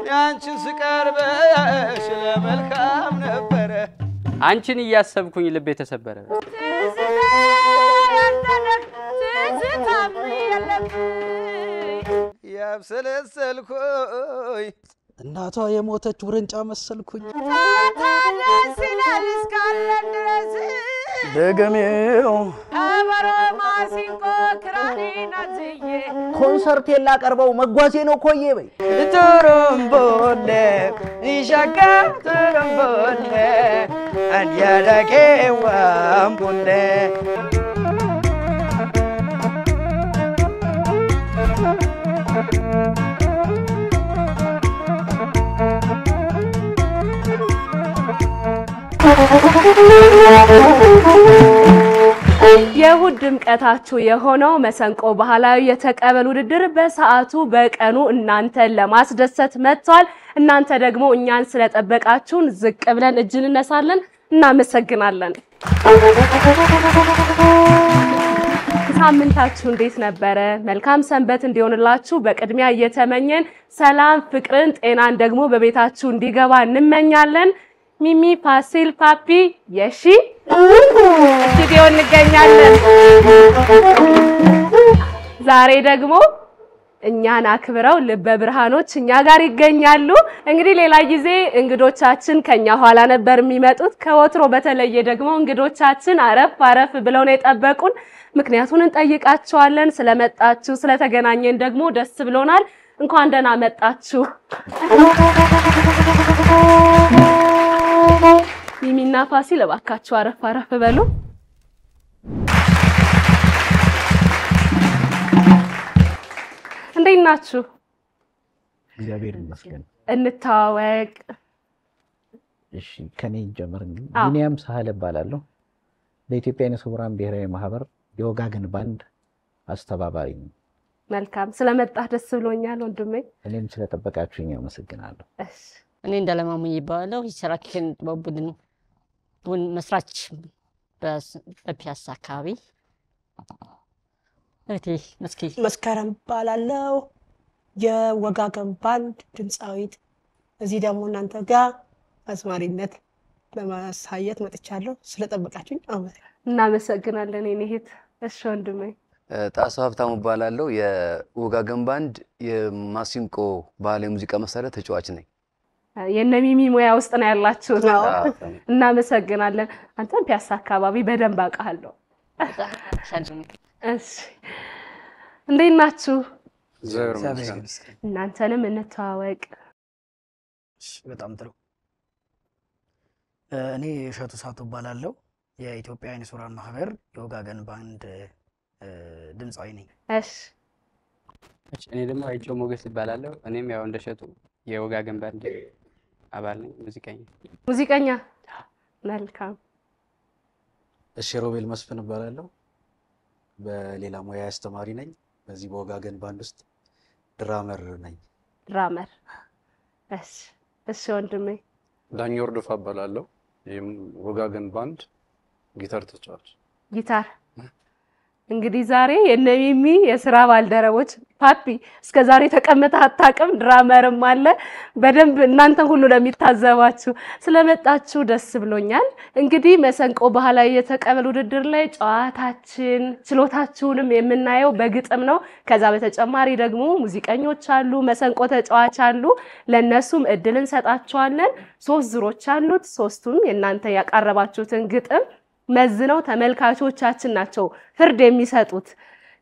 ያንቺን ስቀርበሽ ለመልካም ነበረ አንቺን እያሰብኩኝ ልቤ ተሰበረ ያብሰለሰልኩኝ እናቷ የሞተች ውርንጫ መሰልኩኝ ደገሜው አበሮ ማሲንቆ ክራሪና ዝዬ ኮንሰርት የላቀርበው መጓዜ ነው ኮዬ በይ ቱሩምቦሌ ይሻካ ቱሩምቦሌ አንያዳኬ ዋምቦሌ የሁድ ድምቀታችሁ የሆነው መሰንቆ ባህላዊ የተቀበል ውድድር በሰዓቱ በቀኑ እናንተን ለማስደሰት መጥቷል እናንተ ደግሞ እኛን ስለጠበቃችሁን ዝቅ ብለን እጅ እንነሳለን እናመሰግናለን ሳምንታችሁ እንዴት ነበረ መልካም ሰንበት እንዲሆንላችሁ በቅድሚያ እየተመኘን ሰላም ፍቅርን ጤናን ደግሞ በቤታችሁ እንዲገባ እንመኛለን ሚሚ ፋሲል ፓፒ የሺ ስቱዲዮ እንገኛለን ዛሬ ደግሞ እኛን አክብረው ልበ ብርሃኖች እኛ ጋር ይገኛሉ እንግዲህ ሌላ ጊዜ እንግዶቻችን ከኛ ኋላ ነበር የሚመጡት ከወትሮ በተለየ ደግሞ እንግዶቻችን አረፍ ብለው ነው የጠበቁን ምክንያቱን እንጠይቃቸዋለን ስለመጣችሁ ስለተገናኘን ደግሞ ደስ ብሎናል እንኳን ደህና መጣችሁ ሚሚና ፋሲል እባካችሁ አረፍ በሉ እንዴት ናችሁ እግዚአብሔር ይመስገን እንታወቅ እሺ ከኔ ጀመር ቢኒያም ሳህለ ባላለው በኢትዮጵያ የነሱራን ብሔራዊ ማህበር የወጋገን ባንድ አስተባባሪ ነኝ መልካም ስለመጣህ ደስ ብሎኛል ወንድሜ እኔም ስለተጠበቃችሁኝ አመሰግናለሁ እሺ እኔ እንደለማሙኝ ይባላል ይሰራክን በቡድን መስራች በፒያሳ አካባቢ እቴ መስከረም ባላለው የወጋገን ባንድ ድምጻዊት እዚህ ደግሞ እናንተ ጋር አዝማሪነት ለማሳየት መጥቻለሁ ስለጠበቃችሁኝ እናመሰግናለን እኔ እህት እሺ ወንድሜ ጣሰው ሀብታሙ ባላለው የወጋገን ባንድ የማሲንቆ ባህላዊ ሙዚቃ መሳሪያ ተጫዋች ነኝ የነሚሚ ሙያ ውስጥ ነው ያላችሁት እናመሰግናለን አንተም ፒያሳ አካባቢ በደንብ አውቃለሁ እሺ እንዴት ናችሁ እናንተንም እንተዋወቅ በጣም ጥሩ እኔ ሸቱ ሳቱ ባላለው የኢትዮጵያ የነሱራን ማህበር የወጋገን ባንድ ድምጻዊ ነኝ እሺ እኔ ደግሞ አይቸው ሞገስ ይባላልው እኔም ያው እንደሸቱ የወጋገን ባንድ አባል ነኝ ሙዚቀኛ መልካም እሺ ሮቤል መስፍን ባላለው በሌላ ሙያ አስተማሪ ነኝ በዚህ በወጋገን ባንድ ውስጥ ድራመር ነኝ እሺ ወንድሜ ዳኛው ወርዶፋ ባላለው የወጋገን ባንድ ጊታር ተጫዋች ጊታር እንግዲህ ዛሬ የነሚሚ የሥራ ባልደረቦች ፓፒ እስከዛሬ ተቀመጣ አጣቀም ድራመርም አለ በደንብ እናንተ ሁሉ ለሚታዘባችሁ ስለመጣችሁ ደስ ብሎኛል እንግዲህ መሰንቆ ባህላዊ የተቀበል ውድድር ላይ ጨዋታችን ችሎታችሁንም የምናየው በግጥም ነው ከዛ በተጨማሪ ደግሞ ሙዚቀኞች አሉ መሰንቆ ተጫዋች አሉ ለነሱም እድልን ሰጣቸዋለን 3 ዙሮች አሉት 3ቱም የናንተ ያቀረባችሁትን ግጥም መዝነው ተመልካቾቻችን ናቸው ፍርድ የሚሰጡት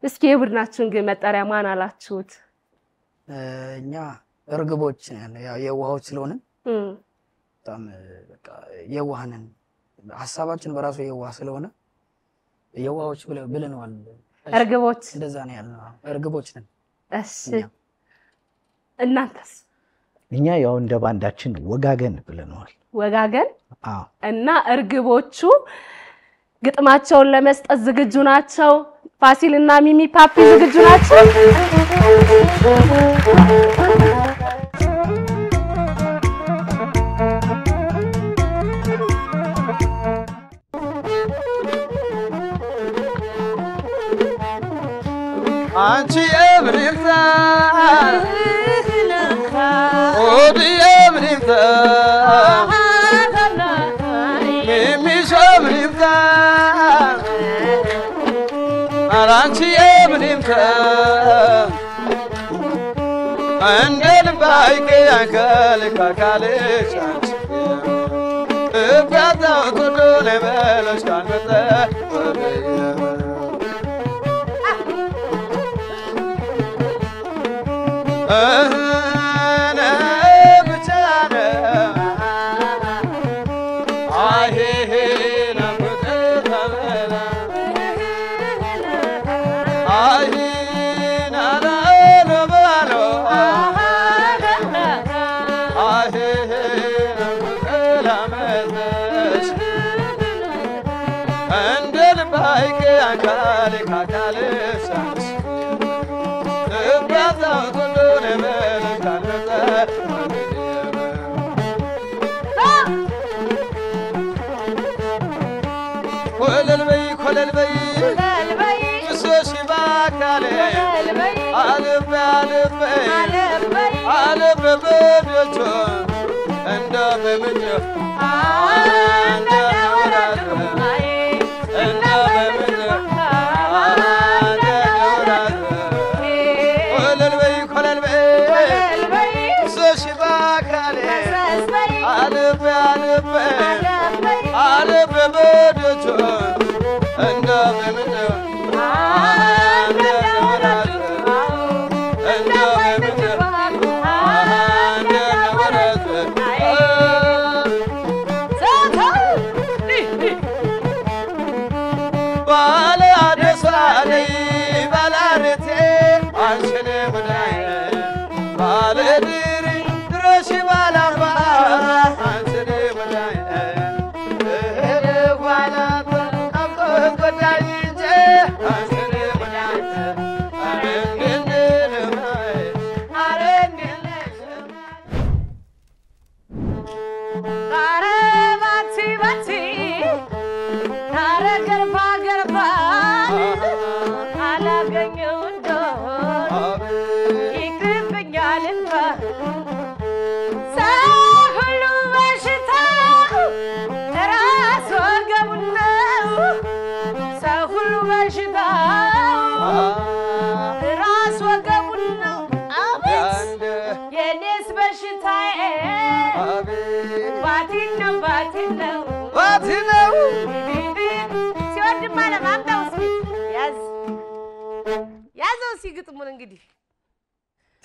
እስኪ የቡድናችሁን ግን መጠሪያ ማን አላችሁት እኛ እርግቦች ያው የዋሆች ስለሆነ በጣም በቃ የዋህነን ሐሳባችን በራሱ የዋህ ስለሆነ የዋሆች ብለናል እርግቦች እንደዛ ነው ያለው እርግቦች ነን እሺ እናንተስ እኛ ያው እንደ ባንዳችን ወጋገን ብለናል ወጋገን እና እርግቦቹ ግጥማቸውን ለመስጠት ዝግጁ ናቸው ፋሲልና ሚሚ ፓፒ ዝግጁ ናቸው አንቺ የብርቅ ምንምታ ኦድዬ ምንምታ ሚሚሾ ምንምታ አራንቺዬ ምንምታ እንደ ልባይቄ አንከልካካልሽ አንቺ እብያታው ቶዶነ በሎች ካልመጠ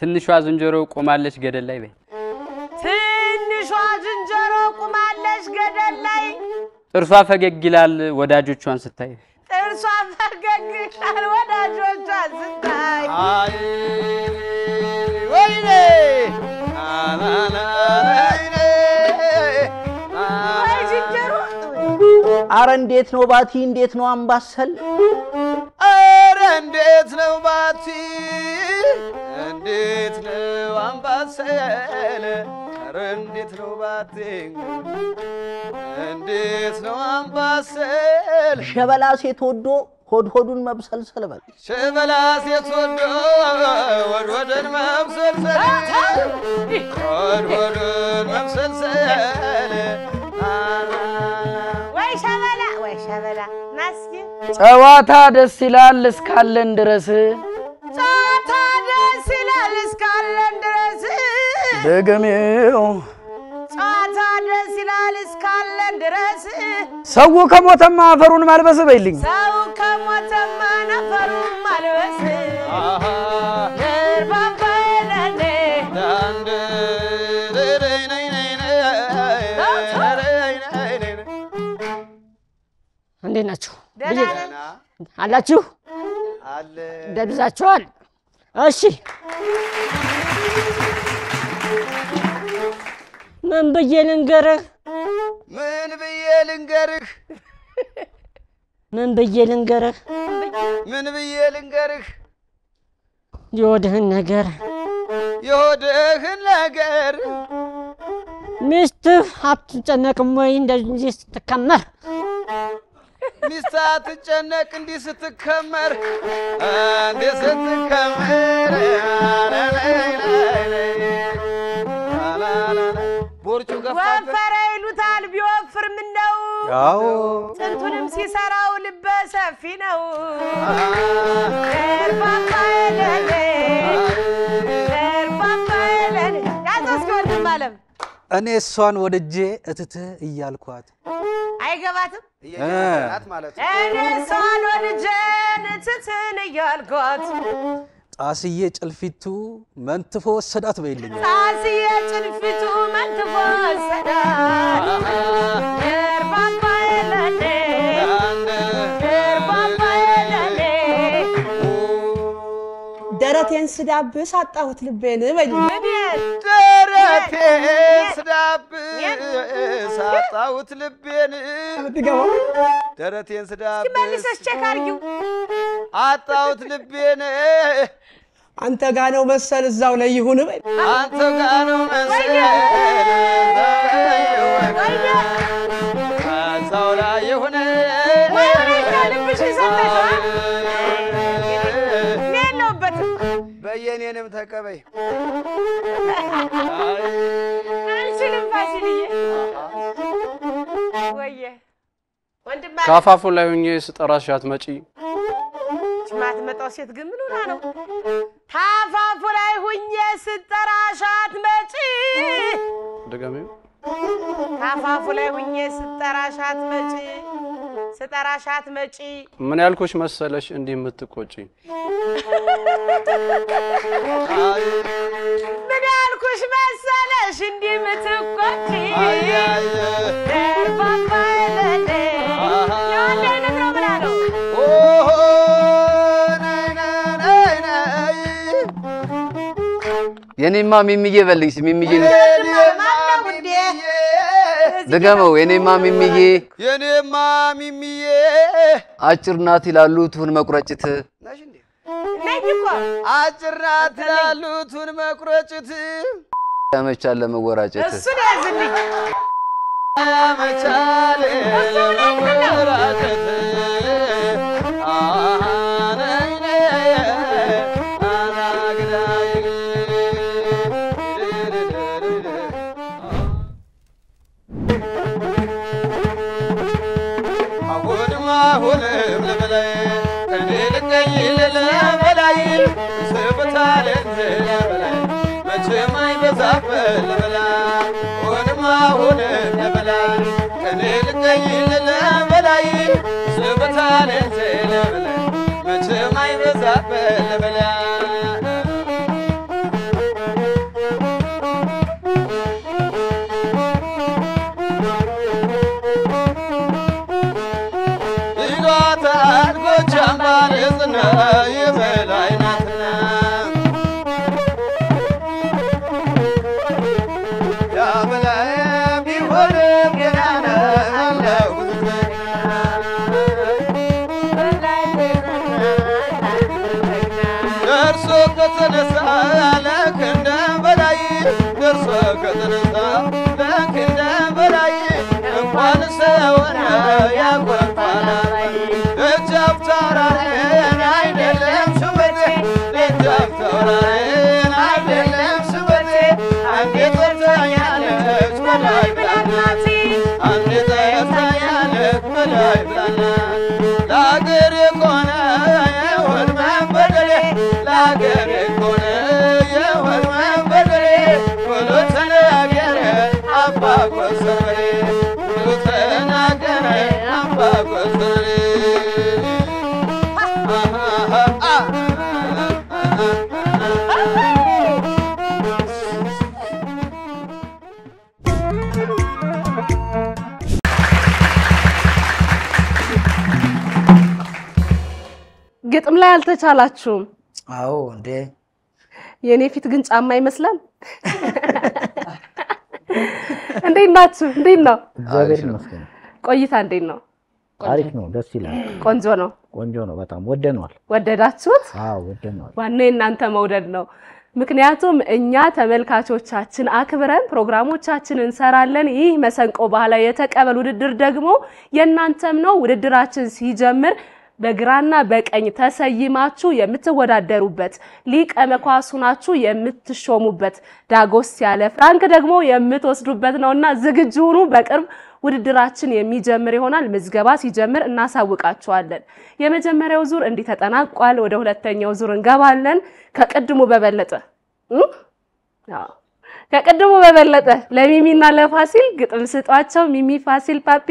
ትንሿ ዝንጀሮ ቆማለች ገደል ላይ በይ ትንሿ ዝንጀሮ ቆማለች ገደል ላይ ጥርሷ ፈገግ ይላል ወዳጆቿን ስታይ ጥርሷ ፈገግ ይላል ወዳጆቿን ስታይ አይ ወይኔ አናናናይኔ አይ ዝንጀሮ አረ እንዴት ነው ባቲ እንዴት ነው አምባሰል አረ እንዴት ነው ባቲ እንዴት ነው አምባሰል አረ እንዴት ነው ባቲ እንዴት ነው አምባሰል ሸበላ ሴት ወዶ ሆድ ሆዱን መብሰልሰል በል ሸበላ ሴት ወዶ ሆድ ሆዱን መብሰልሰል ሆድ ሆዱን መብሰልሰል ወይ ሸበላ ናስኪ ጨዋታ ደስ ይላል እስካለን ድረስ ጨዋታ ደስ ይላል እስካለን ድረስ ደግሜው ጨዋታ ደስ ይላል እስካለን ድረስ ሰው ከሞተማ አፈሩን ማልበስ በይልኝ ሰው ከሞተማ አፈሩን ማልበስ ደርባባለኔ ዳንደ እንዴት ናችሁ አላችሁ አለ ደብዛችኋል እሺ ምን ብዬ ልንገርህ ምን ብዬ ልንገርህ ምን ብዬ ልንገርህ ምን ብዬ ልንገርህ የሆድህን ነገር ሚስትህ አትጨነቅም ወይ እንደዚህ ስትከመር ሚስት አትጨነቅ እንዲህ ስትከመር እንዲህ ስትከመር ቦርጩ ገፋበት ወፈረ ይሉታል ቢወፍር ምን ነው አዎ ጥንቱንም ሲሰራው ልበ ሰፊ ነው እርባባ የለለ ያዘዝክ ወንድም አለም እኔ እሷን ወድጄ እትትህ እያልኳት አይገባትም እየጀመራት ማለት ነው እኔ እሷን ወድጄ እትትህን እያልኳት ጣስዬ ጭልፊቱ መንትፎ ወሰዳት በይልኝ ጣስዬ ጭልፊቱ መንትፎ ወሰዳት እርባባ የለለ እርባባ የለለ ደረቴን ስዳብስ አጣሁት ልቤን በይልኝ ደረቴን ስዳብስ አጣሁት ልቤን ደረቴን ስዳብስ መልሰሽ ቼክ አድርጊው አጣሁት ልቤን አንተ ጋ ነው መሰል እዛው ላይ ይሁን በይ አንተ ጋ ነው መሰል እዛው ላይ ይሁን ልብሽ ይሰጠሻል እኔ የለሁበትም በየኔንም ተቀበይ አንችልም ፋሲልዬ ወየ ወንድም ካፋፉ ላይ ሆኜ ስጠራሽ አትመጪ ማትመጣው ሴት ግን ምን ሆና ነው ታፋፉ ላይ ሁኜ ስጠራሽ አትመጪ ደጋሚው ታፋፉ ላይ ሁኜ ስጠራሽ አትመጪ ምን ያልኩሽ መሰለሽ እንዲህ የምትቆጪ ምን ያልኩሽ መሰለሽ እንዲህ የምትቆጪ ደርባባ የለለ የወንድ አይነት ነው ብላ ነው የኔማ ሚሚዬ በልኝ ሚሚዬ ደገመው የኔማ ሚሚዬ አጭር ናት ይላሉ ቱን መቁረጭት ነሽ እንዴ ነኝ እኮ አጭር ናት ይላሉ ቱን መቁረጭት ያመቻል ለመወራጨት እሱን ያዝልኝ ያመቻል ለመወራጨት አሁንም ለበላይ እኔ ልቀይ ለበላይ ስብታለን ለበላይ መቼም አይበዛበት ለበላይ አሁንም ለበላይ እኔ ልቀይ ለበላይ ስብታለን ለበላይ መቼም አይበዛበት ለበላይ ቻምባለዝና የበላይ ናትና ያበላይ ቢሆንም ገና ነው ደርሶ ከተነሳ ለክንደ በላይ ደርሶ ከተነሳ ለክንደ በላይ እንኳን ሰውነ ያቆርጣል ደጃፍታራን አይደለም ሹመቴ ደጃፍታራን አይደለም ሹመቴ አንዴ ጠርታኛለች በላይ ብላናት አንዴ ጠርታኛለች በላይ ብላናት ለአገር የሆነ የወል መንበደሌ ለአገር የሆነ የወል መንበደሌ ብሎ ተናገረ አባ ኮሰበሬ ብሎ ተናገረ አባ ኮሰበሬ ግጥም ላይ አልተቻላችሁም አዎ እንዴ የኔ ፊት ግን ጫማ ይመስላል እንዴት ናችሁ እንዴት ነው እግዚአብሔር ይመስገን ቆይታ እንዴት ነው አሪፍ ነው ደስ ይላል ቆንጆ ነው ቆንጆ ነው በጣም ወደነዋል ወደዳችሁት አዎ ወደነዋል ዋናው እናንተ መውደድ ነው ምክንያቱም እኛ ተመልካቾቻችን አክብረን ፕሮግራሞቻችንን እንሰራለን ይህ መሰንቆ ባህላዊ የተቀበል ውድድር ደግሞ የናንተም ነው ውድድራችን ሲጀምር በግራና በቀኝ ተሰይማችሁ የምትወዳደሩበት ሊቀ መኳሱናችሁ የምትሾሙበት ዳጎስ ያለ ፍራንክ ደግሞ የምትወስዱበት ነውና ዝግጁ ሁኑ በቅርብ ውድድራችን የሚጀምር ይሆናል ምዝገባ ሲጀምር እናሳውቃችኋለን የመጀመሪያው ዙር እንዲ ተጠናቋል ወደ ሁለተኛው ዙር እንገባለን ከቀድሞ በበለጠ ለሚሚና ለፋሲል ግጥም ስጧቸው ሚሚ ፋሲል ፓፒ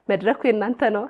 መድረኩ የናንተ ነው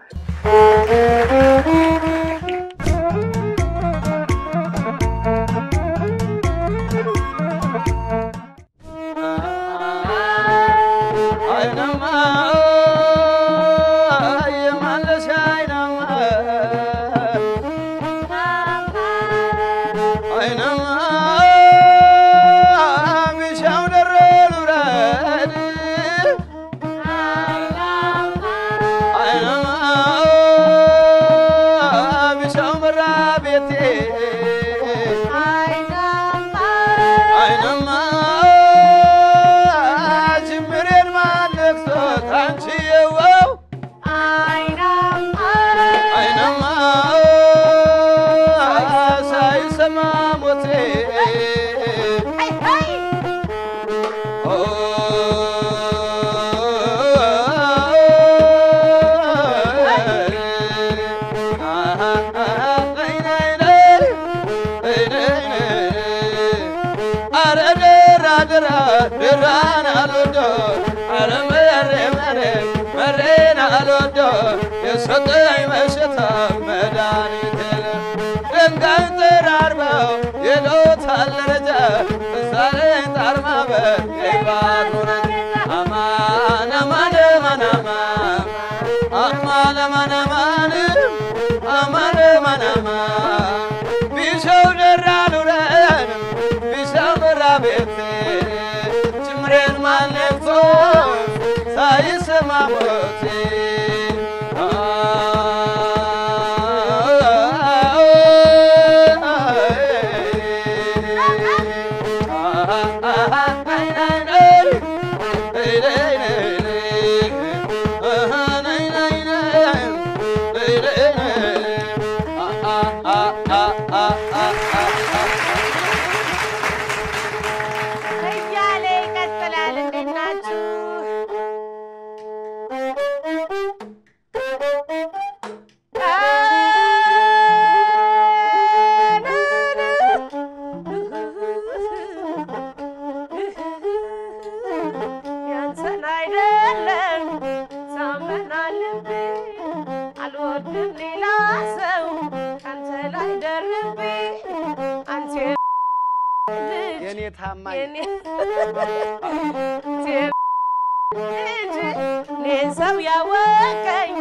ሰው ያወቀኝ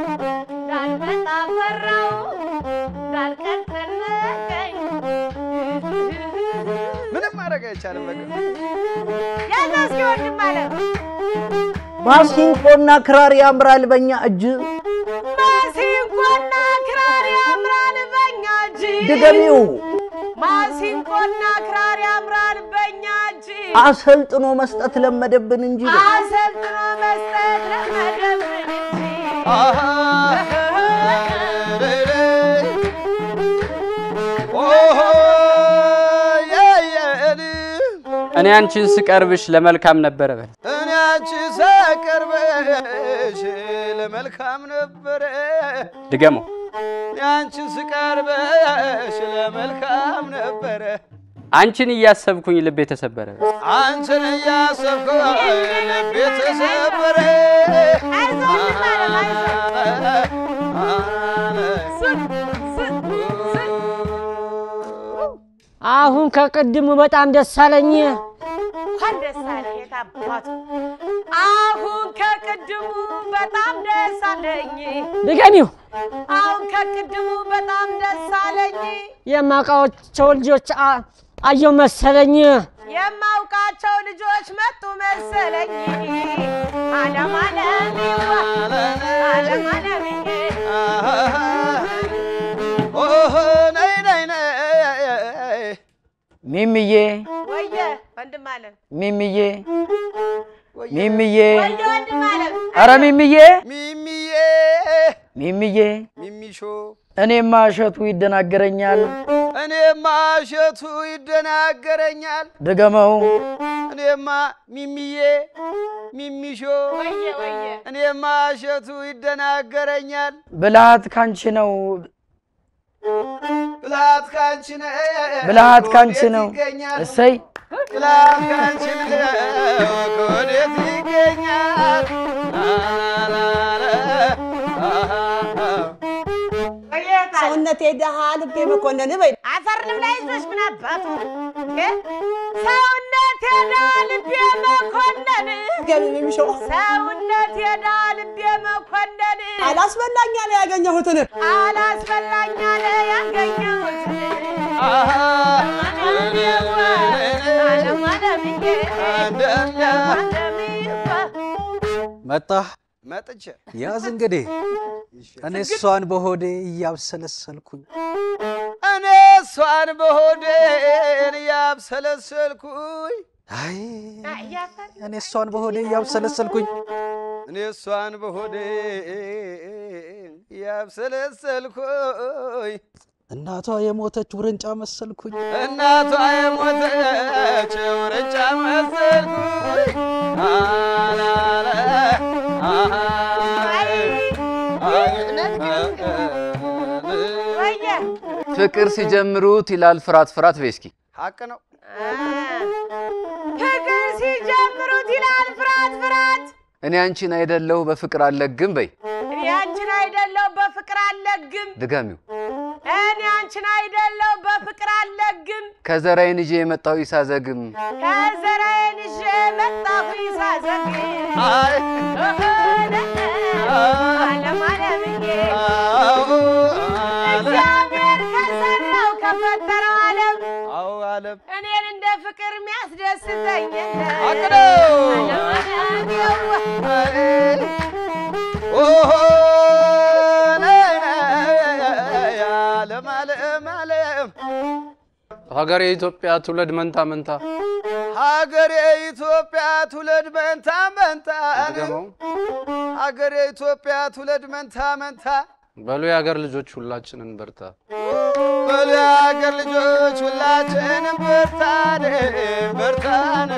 ዳልመጣ ፈራው ዳልቀንተነቀኝ ምንም ማድረግ አይቻልም በቃ ያዛስ ወንድም ማለት ማሲንቆና ክራር ያምራል በእኛ እጅ ማሲንቆና ክራር ያምራል በእኛ እጅ ድገሚው ማሲንቆና ክራር ያምራል በእኛ እጅ አሰልጥኖ መስጠት ለመደብን እንጂ አሰልጥኖ መስጠት ለመደብን እንጂ እኔ አንቺን ስቀርብሽ ለመልካም ነበር በል እኔ አንቺን ስቀርብሽ ለመልካም ነበር ድገሞ አንቺን ስቀርብሽ ለመልካም ነበር አንቺን እያሰብኩኝ ልቤ ተሰበረ አንቺን እያሰብኩኝ ልቤ ተሰበረ አሁን ከቀድሙ በጣም ደስ አለኝ እንኳን ደስ አለኝ የታባቱ አሁን ከቀድሙ በጣም ደስ አለኝ ድገሚው አሁን ከቀድሙ በጣም ደስ አለኝ የማውቃቸው ልጆች አየው መሰለኝ የማውቃቸው ልጆች መጡ መሰለኝ ዓለም ሚሚዬ ወየ ወንድም አለ ሚሚዬ ሚሚዬ ወየ ወንድም አለ ኧረ ሚሚዬ ሚሚዬ ሚሚዬ ሚሚሾ እኔማ እሸቱ ይደናገረኛል እኔማ እሸቱ ይደናገረኛል ድገመው እኔማ ሚሚዬ ሚሚሾ ወየ ወየ እኔማ እሸቱ ይደናገረኛል ብልሃት ካንቺ ነው ብልሃት ካንቺ ነው ብልሃት ካንቺ ነው እሰይ ብልሃት ካንቺ ነው ወዴት ይገኛል ሰውነቴ ደሃ ልቤ መኮንን በይ አፈር ልብላ ይዞሽ ምን አባቱ ሰውነቴ ደሃ ልቤ መኮንን ገቢ የሚሾው ሰውነቴ ደሃ ልቤ መኮንን አላስበላኝ አለ ያገኘሁትን አላስበላኝ አለ ያገኘሁትን መጣህ መጥቼ ያዝ እንግዲህ እኔ እሷን በሆዴ እያብሰለሰልኩኝ እኔ እሷን በሆዴ እያብሰለሰልኩኝ አይ እኔ እሷን በሆዴ እያብሰለሰልኩኝ እኔ እሷን በሆዴ እያብሰለሰልኩኝ እናቷ የሞተች ውርንጫ መሰልኩኝ እናቷ የሞተች ውርንጫ መሰልኩኝ አላለ ፍቅር ሲጀምሩት ይላል ፍራት ፍራት በስኪ ሐቅ ነው ፍቅር ሲጀምሩት ይላል ፍራት ፍራት እኔ አንቺን አይደለው በፍቅር አለግም በይ እኔ አንቺን አይደለው በፍቅር አለግም ድጋሚው እኔ አንቺን አይደለው በፍቅር አለግም ከዘራዬን ይዤ የመጣው ይሳዘግም ከዘራዬን ይዤ የመጣሁ ይሳዘግም አይ ዓለምዬ እግዚአብሔር ከሰራው ከፈጠረው ዓለም አዎ ዓለም እኔን እንደ ፍቅር የሚያስደስተኝ ሐቅ ነው ኦሆ ዓለም ዓለም ዓለም ሀገሬ ኢትዮጵያ ትውልድ መንታ መንታ ሀገሬ ኢትዮጵያ ትውልድ መንታ መንታ ሀገሬ ኢትዮጵያ ትውልድ መንታ መንታ በሉ የሀገር ልጆች ሁላችንን በርታ በሉ የሀገር ልጆች ሁላችንን በርታን በርታን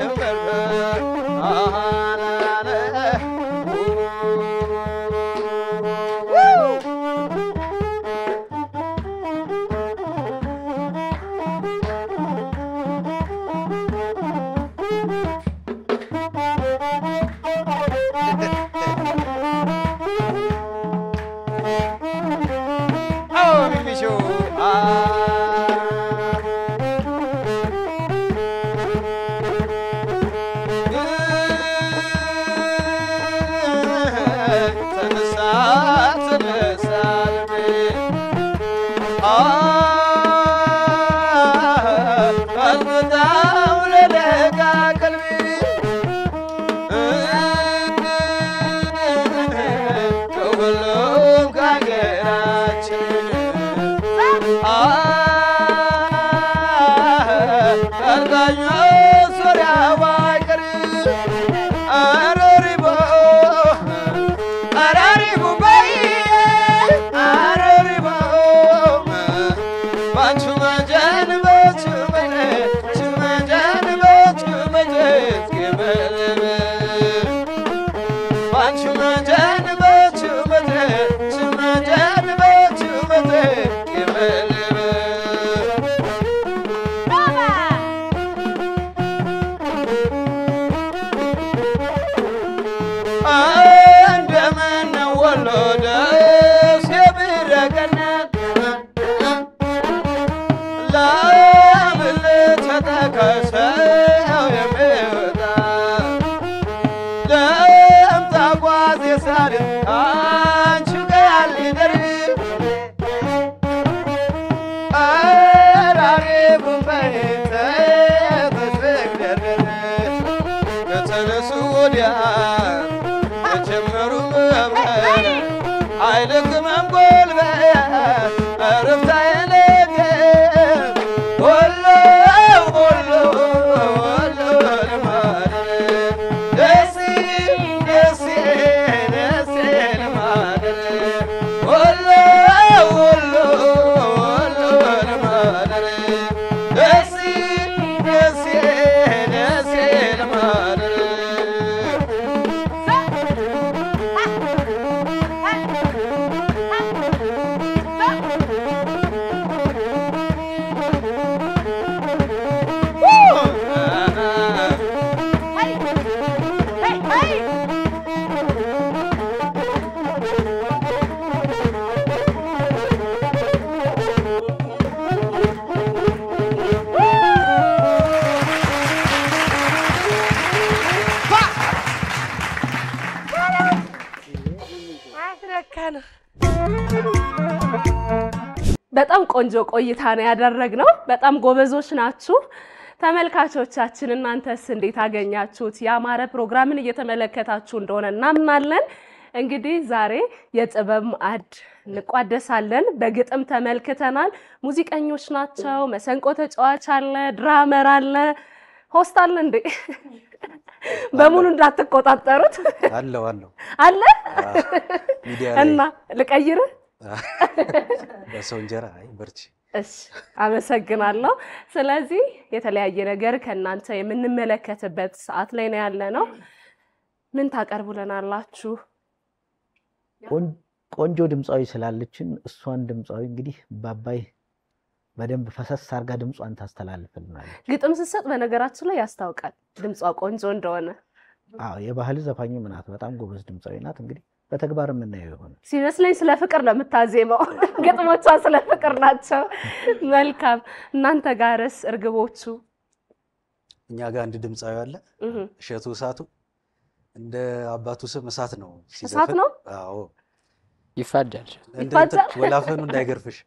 በጣም ቆንጆ ቆይታ ነው ያደረግነው። በጣም ጎበዞች ናችሁ። ተመልካቾቻችን እናንተስ እንዴት አገኛችሁት? ያማረ ፕሮግራምን እየተመለከታችሁ እንደሆነ እናምናለን። እንግዲህ ዛሬ የጥበብ ማዕድ እንቋደሳለን። በግጥም ተመልክተናል። ሙዚቀኞች ናቸው። መሰንቆ ተጫዋች አለ፣ ድራመር አለ፣ ሆስት አለ እንዴ? በሙሉ እንዳትቆጣጠሩት አለ ሚዲያ እና ልቀይር በሰው እንጀራ አይ በርቺ። እሺ አመሰግናለሁ። ስለዚህ የተለያየ ነገር ከናንተ የምንመለከትበት ሰዓት ላይ ነው ያለነው። ምን ታቀርቡልናላችሁ? ቆንጆ ድምጻዊ ስላለችን እሷን ድምጻዊ እንግዲህ ባባይ በደንብ ፈሰስ አርጋ ድምጿን ታስተላልፍልናለች። ግጥም ስትሰጥ በነገራችን ላይ ያስታውቃል ድምጿ ቆንጆ እንደሆነ። አዎ የባህል ዘፋኝ ምናት በጣም ጎበዝ ድምጻዊ ናት። እንግዲህ በተግባር የምናየው ይሆን ሲመስለኝ ስለ ፍቅር ነው የምታዜመው። ግጥሞቿ ስለ ፍቅር ናቸው። መልካም። እናንተ ጋርስ እርግቦቹ? እኛ ጋር አንድ ድምጻዊ አለ እሸቱ እሳቱ። እንደ አባቱ ስም እሳት ነው ሲዘፍን። እሳት ነው? አዎ ይፋጃል። ወላፈኑ እንዳይገርፍሽ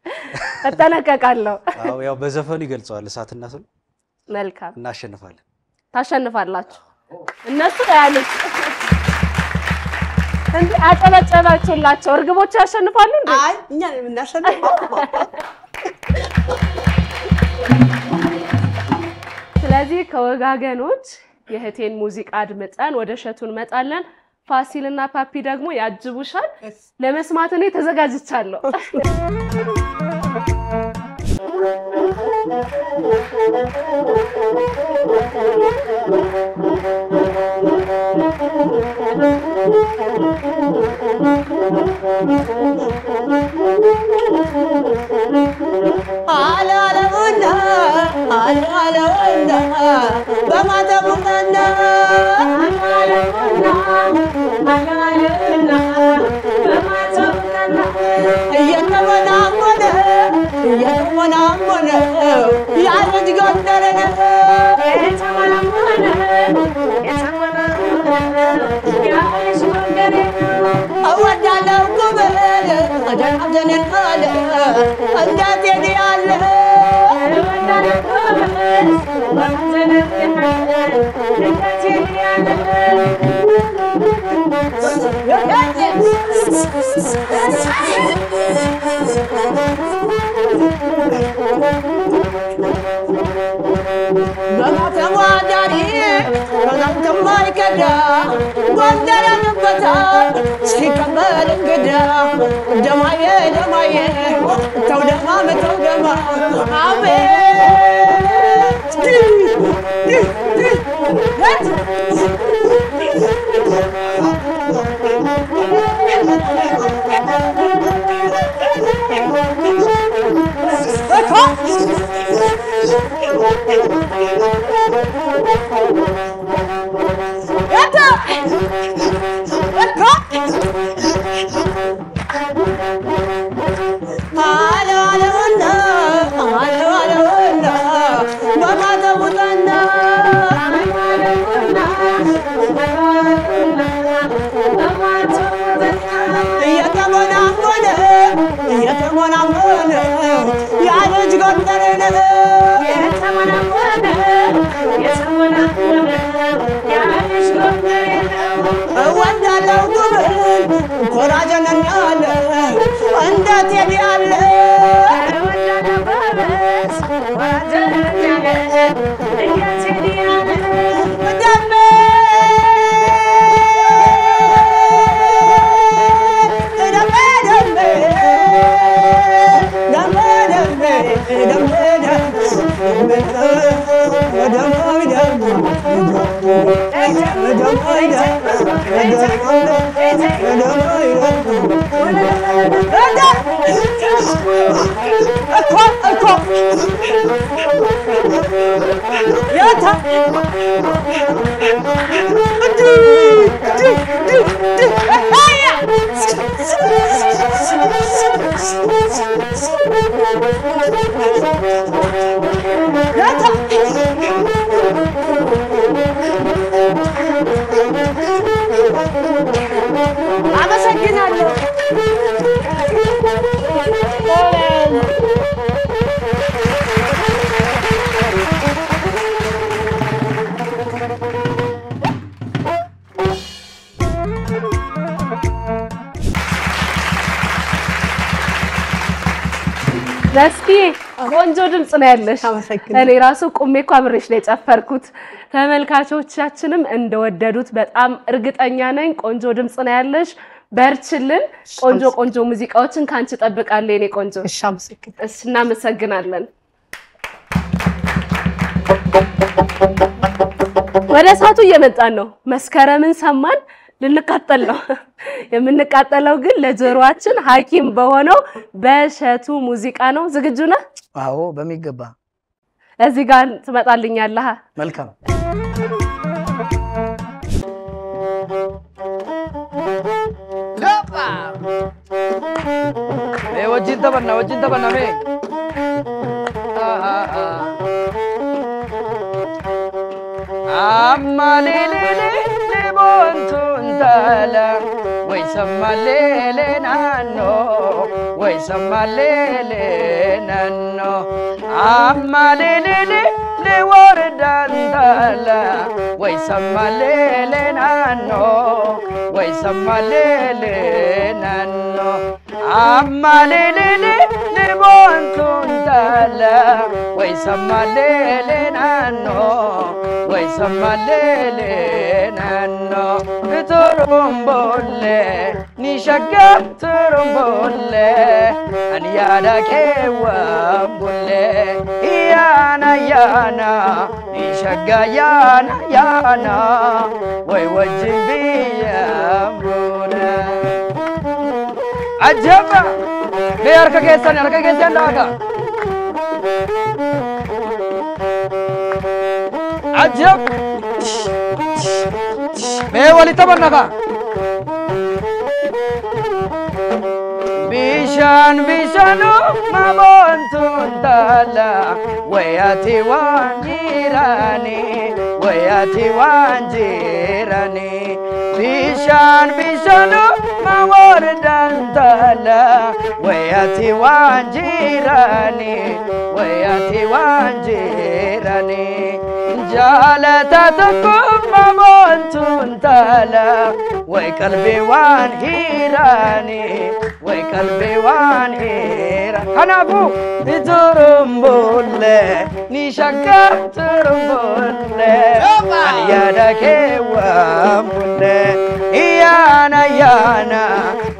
እጠነቀቃለሁ። አዎ ያው በዘፈኑ ይገልጸዋል እሳትና ስም። መልካም። እናሸንፋለን። ታሸንፋላችሁ። እነሱ ያሉት እንዴ አጨበጨባችሁላቸው። እርግቦቹ ያሸንፋሉ እንዴ? አይ እኛ ነን የምናሸንፈው። ስለዚህ ከወጋገኖች የህቴን ሙዚቃ አድምጠን ወደ እሸቱ እንመጣለን። ፋሲልና ፓፒ ደግሞ ያጅቡሻል። ለመስማት እኔ ተዘጋጅቻለሁ። አመሰግናለሁ። መስኪ ቆንጆ ድምጽ ነው ያለሽ። እኔ ራሱ ቁሜ እኮ አብሬሽ ላይ ጨፈርኩት። ተመልካቾቻችንም እንደወደዱት በጣም እርግጠኛ ነኝ። ቆንጆ ድምጽ ነው ያለሽ። በርችልን። ቆንጆ ቆንጆ ሙዚቃዎችን ካንቺ ጠብቃለሁ የኔ ቆንጆ። እሺ አመሰግናለሁ። እሺ እናመሰግናለን። ወደ ሰዓቱ እየመጣን ነው። መስከረምን ሰማን ልንቃጠል ነው። የምንቃጠለው ግን ለጆሮአችን ሐኪም በሆነው በእሸቱ ሙዚቃ ነው። ዝግጁ ነህ? አዎ በሚገባ። እዚህ ጋር ትመጣልኛለህ? መልካም ገባ ወጅን ተበና ሜ አማሌሌሌ ሊቦንቱን ታላ ወይ ሰማሌሌ ናኖ ወይ ሰማሌሌ ናኖ አማሌሌሌ ሊወርዳን ታላ ወይ ሰማሌሌ ናኖ ወይ ሰማሌሌ ናኖ አማሌሌሌ ሊቦንቱን ታላ ወይ ሰማሌሌ ናኖ ወይ ሰማሌሌ ናኖ ቱሩምቦሌ ኒሸጋ ቱሩምቦሌ አንያዳኬ ወምቦሌ ያና ያና ኒሸጋ ያና ያና ወይ ወጅን ቢያምቡነ አጀባ በያርከ ከሰን ዳጋ عجب بيولي تبنكا بيشانو ما بنتون تالا وياتي وانجيراني وياتي وانجيراني بيشانو ما وردان تالا وياتي وانجيراني وياتي وانجيراني جالتكم ممنتون تالا وقلبي وان هيراني وقلبي وان هيران حنابو ترمبولة نشكا ترمبولة يدك وامبولة يانا يانا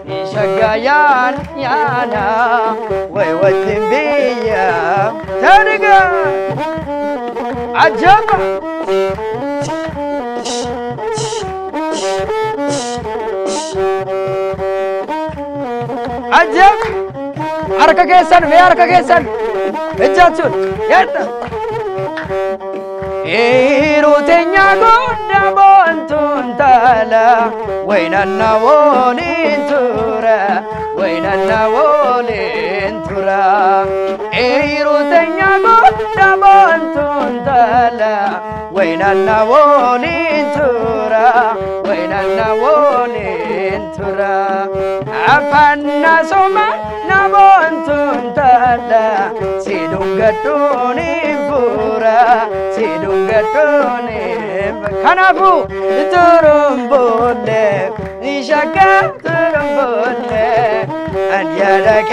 نشكا يانا يانا ويوتن بيا ترقى عجب عجب حركة كيسان في حركة كيسان اجاتون يرتا إيروتينيا قد بونتون تالا وين النوولين تورا وين النوولين تورا إيروتينيا قد بونتون تالا وين النوولين تورا وين النوولين تورا أفنى سوما نبونتون تالا سيدون قدوني فورا سيدون قدوني كنافو ترمبولي نشاكا ترمبولي أن يدك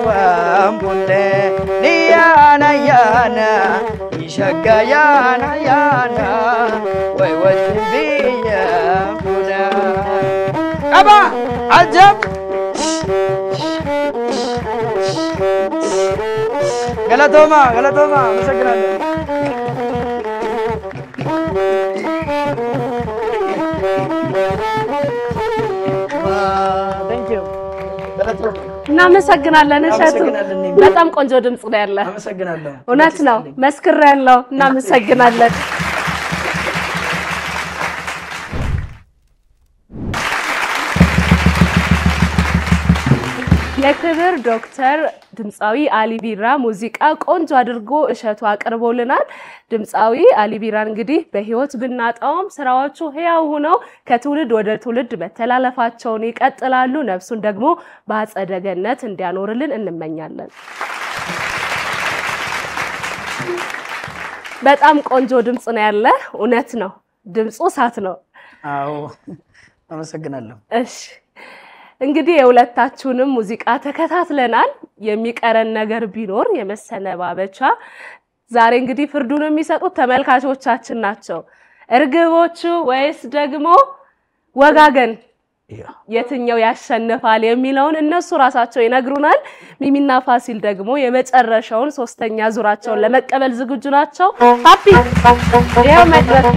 وامبولي نيانا يانا نشاكا يانا يانا ويوتن بيا بولا أبا عجب غلطوما مسكرالي ثانك يو እናመሰግናለን እሸቱ። በጣም ቆንጆ ድምጽ ነው ያለ። አመሰግናለሁ። እውነት ነው መስክሬያለሁ። እናመሰግናለን። የክብር ዶክተር ድምጻዊ አሊ ቢራ ሙዚቃ ቆንጆ አድርጎ እሸቱ አቅርቦልናል። ድምጻዊ አሊ ቢራን እንግዲህ በህይወት ብናጣውም ስራዎቹ ህያው ሆነው ከትውልድ ወደ ትውልድ መተላለፋቸውን ይቀጥላሉ። ነፍሱን ደግሞ በአጸደ ገነት እንዲያኖርልን እንመኛለን። በጣም ቆንጆ ድምጽ ነው ያለ። እውነት ነው ድምጹ ሳት ነው። አዎ አመሰግናለሁ። እሺ እንግዲህ የሁለታችሁንም ሙዚቃ ተከታትለናል የሚቀረን ነገር ቢኖር የመሰነባበቻ ዛሬ እንግዲህ ፍርዱን የሚሰጡት ተመልካቾቻችን ናቸው እርግቦቹ ወይስ ደግሞ ወጋገን የትኛው ያሸንፋል የሚለውን እነሱ ራሳቸው ይነግሩናል ሚሚና ፋሲል ደግሞ የመጨረሻውን ሶስተኛ ዙራቸውን ለመቀበል ዝግጁ ናቸው ሃፒ ያው መድረክ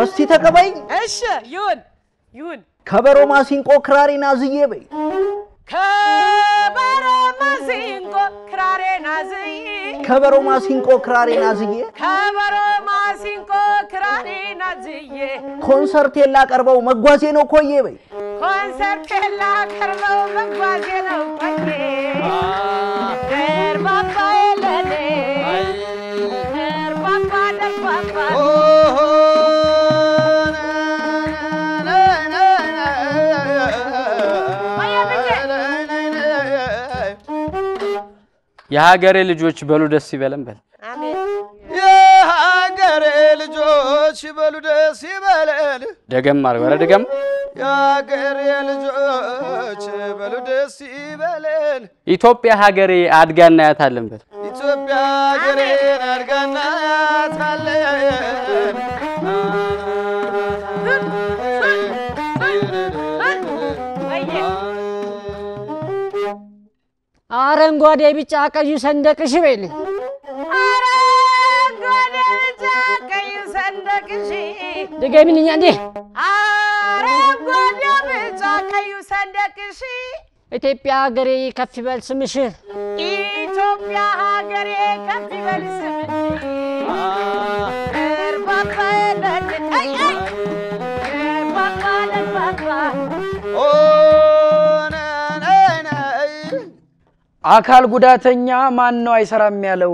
እስቲ ተቀበይ እሺ ይሁን ከበሮ ማሲንቆ ክራሬና ዝዬ በይ ከበሮ ማሲንቆ ክራሬና ዝዬ ከበሮ ማሲንቆ ክራሬና ዝዬ ከበሮ ማሲንቆ ክራሬና ዝዬ ኮንሰርት ላቀርበው መጓዜ ነው ኮዬ በይ ኮንሰርት ላቀርበው መጓዜ ነው ኮዬ ደርባባ ለኔ ደርባባ ደርባባ የሀገሬ ልጆች በሉ ደስ ይበለን በል አሜን የሀገሬ ልጆች በሉ ደስ ይበለን ደገም አርገው ወረ ደገም የሀገሬ ልጆች በሉ ደስ ይበለን ኢትዮጵያ ሀገሬ አድጋና ያታለን በል ኢትዮጵያ ሀገሬን አድጋና ያታለን አረንጓዴ ቢጫ ቀዩ ሰንደቅሽ በይልኝ አረንጓዴ ቢጫ ቀዩ ሰንደቅሽ ድገሚልኝ እንዴ አረንጓዴ ቢጫ ቀዩ ሰንደቅሽ ኢትዮጵያ ሀገሬ ከፍ ይበል ስምሽ ኢትዮጵያ ሀገሬ ከፍ ይበል ስምሽ አካል ጉዳተኛ ማን ነው አይሰራም ያለው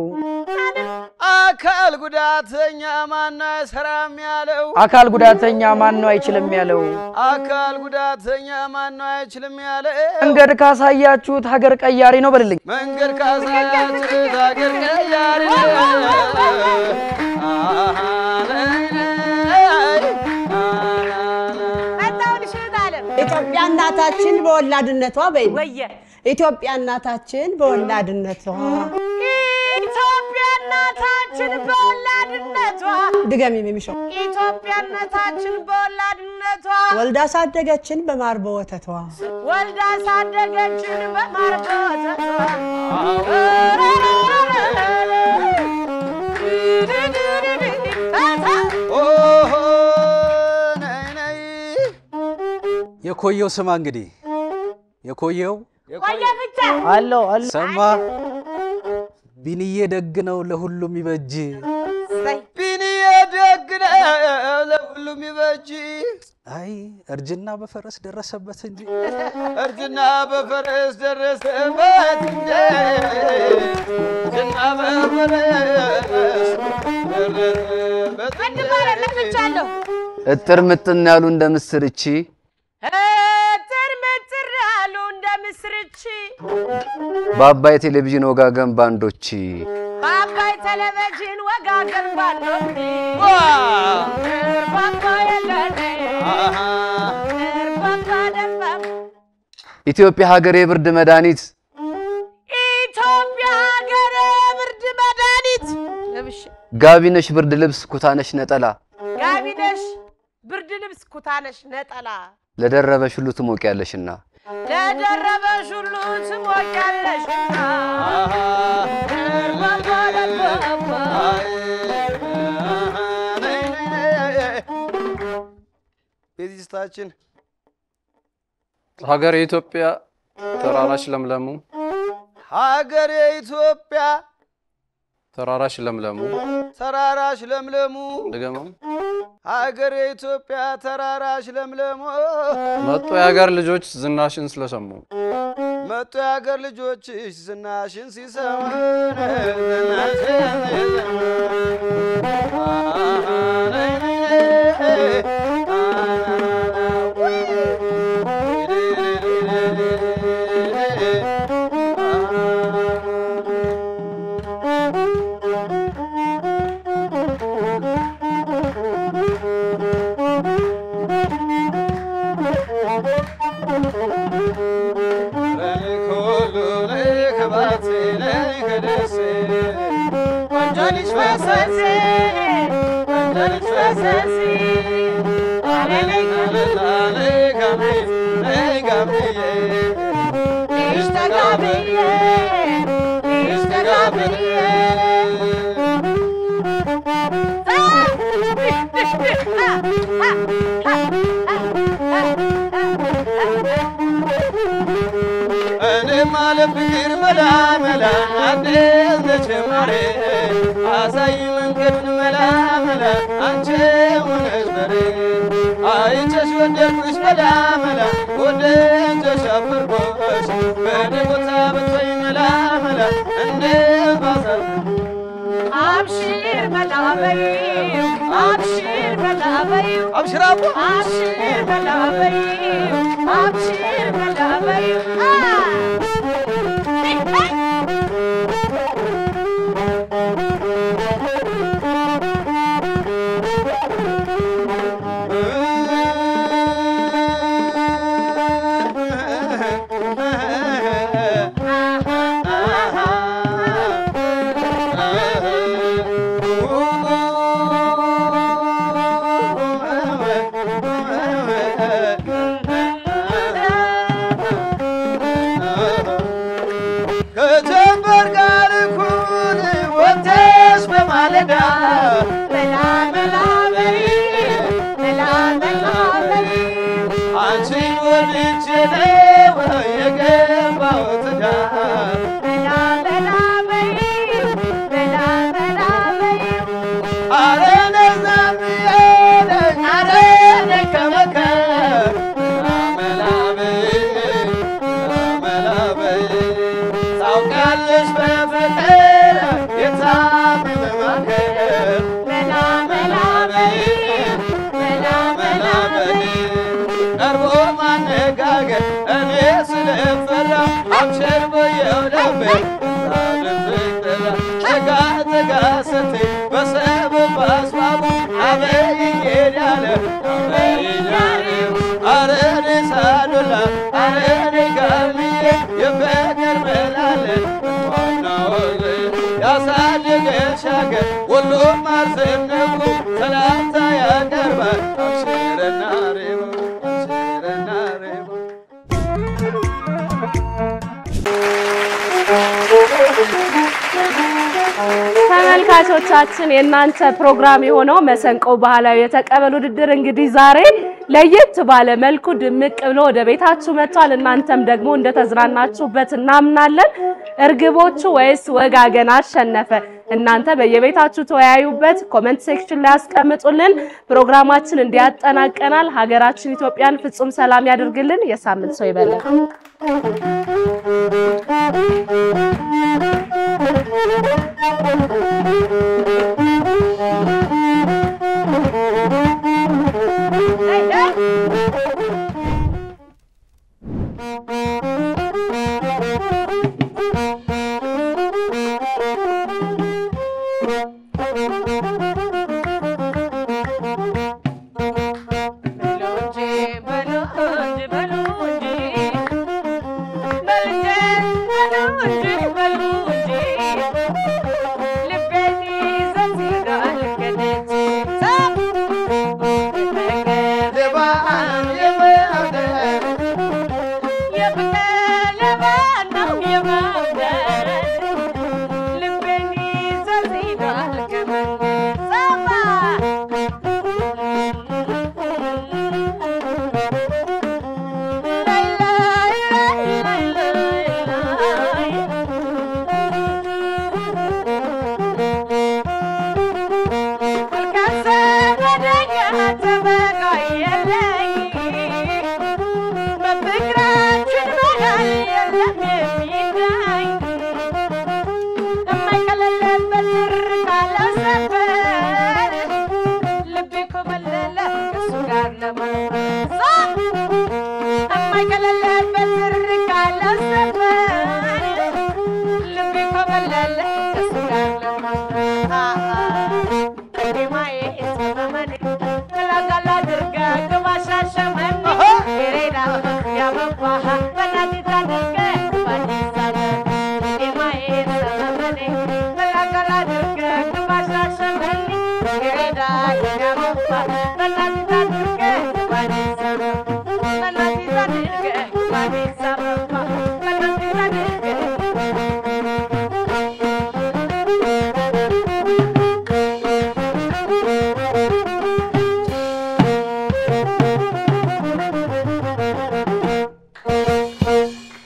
አካል ጉዳተኛ ማን ነው አይሰራም ያለው አካል ጉዳተኛ ማን ነው አይችልም ያለው አካል ጉዳተኛ ማን ነው አይችልም ያለው መንገድ ካሳያችሁት ሀገር ቀያሪ ነው በልልኝ መንገድ ካሳያችሁት ሀገር ቀያሪ ነው ኢትዮጵያ እናታችን በወላድነቷ በይ ወየ ኢትዮጵያ እናታችን በወላድነቷ ኢትዮጵያ እናታችን በወላድነቷ ድገሚ የሚሽው ኢትዮጵያ እናታችን በወላድነቷ ወልዳ ሳደገችን በማር በወተቷ ወልዳ ሳደገችን በማር በወተቷ የኮየው ስማ እንግዲህ የኮየው ብቻ አለው ሰማ ቢኒዬ ደግ ነው ለሁሉም ይበጅ ቢኒዬ ደግ ነው ለሁሉም ይበጅ አይ እርጅና በፈረስ ደረሰበት እንጂ እርጅና በፈረስ ደረሰበት እንጂ እርጅና በፈረስ ደረሰበት ለምቻለሁ እጥር ምጥን ያሉ እንደ ምስርቺ እጥር ምጥን ያሉ እንደ ምስርቺ በአባይ ቴሌቪዥን ወጋገን ባንዶች በአባይ ቴሌቪዥን ወጋገን ባንዶች ኢትዮጵያ ሀገሬ ብርድ መድኃኒት ኢትዮጵያ ሀገሬ ብርድ መድኃኒት ጋቢነሽ ብርድ ልብስ ኩታነሽ ነጠላ ጋቢነሽ ብርድ ልብስ ኩታነሽ ነጠላ ለደረበሽ ሁሉ ትሞቂያለሽና ለደረበሽ ሁሉ ትሞቂያለሽና ቤዚስታችን ሀገር ኢትዮጵያ ተራራሽ ለምለሙ ሀገር ኢትዮጵያ ተራራሽ ለምለሙ ተራራሽ ለምለሙ ድገመው ሀገር ኢትዮጵያ ተራራሽ ለምለሙ መጡ የሀገር ልጆች ዝናሽን ስለሰሙ መጡ የሀገር ልጆችሽ ዝናሽን ሲሰሙ ፍቅር መላ መላ አዲስ ተጨማሪ አሳይ መንገዱን መላ መላ አንቺ ሆነሽ በሬ አይቼሽ ወደድኩሽ መላ መላ ወደድኩሽ አፈርኩሽ በደቦታ ብትይ መላ መላ እንደ ባሰብ አብሽር መላ በይው አብሽር መላ በይው አብሽር አቦ አብሽር መላ በይው አብሽር መላ በይው ያልሽ በፍቅር የታመመ ማከር መላ መላ መላ መላ ቀርቦ ማነጋገር እኔ ስለፈራ አብሽር ብየው ነበር ጠጋ ጠጋ ስትይ በሰበብ አስባቡ አበይኝ ያለ አበይኝ ያለ አረ እኔ ሳዱላ አረ እኔ ጋርምዬ የፍቅር መላለ ዋና ወል ያሳደገሽ አገር ሁሉም አልዘነጉ ሰላምታ ያቀርባል አብሽርና ሬማ አብሽርና ሬማ ተመልካቾቻችን የእናንተ ፕሮግራም የሆነው መሰንቆ ባህላዊ የተቀበል ውድድር እንግዲህ ዛሬ ለየት ባለ መልኩ ድምቅ ብሎ ወደ ቤታችሁ መጥቷል። እናንተም ደግሞ እንደተዝናናችሁበት እናምናለን። እርግቦቹ ወይስ ወጋገን አሸነፈ? እናንተ በየቤታችሁ ተወያዩበት፣ ኮሜንት ሴክሽን ላይ አስቀምጡልን። ፕሮግራማችን እንዲያጠናቀናል። ሀገራችን ኢትዮጵያን ፍጹም ሰላም ያድርግልን። የሳምንት ሰው ይበለን። Bye.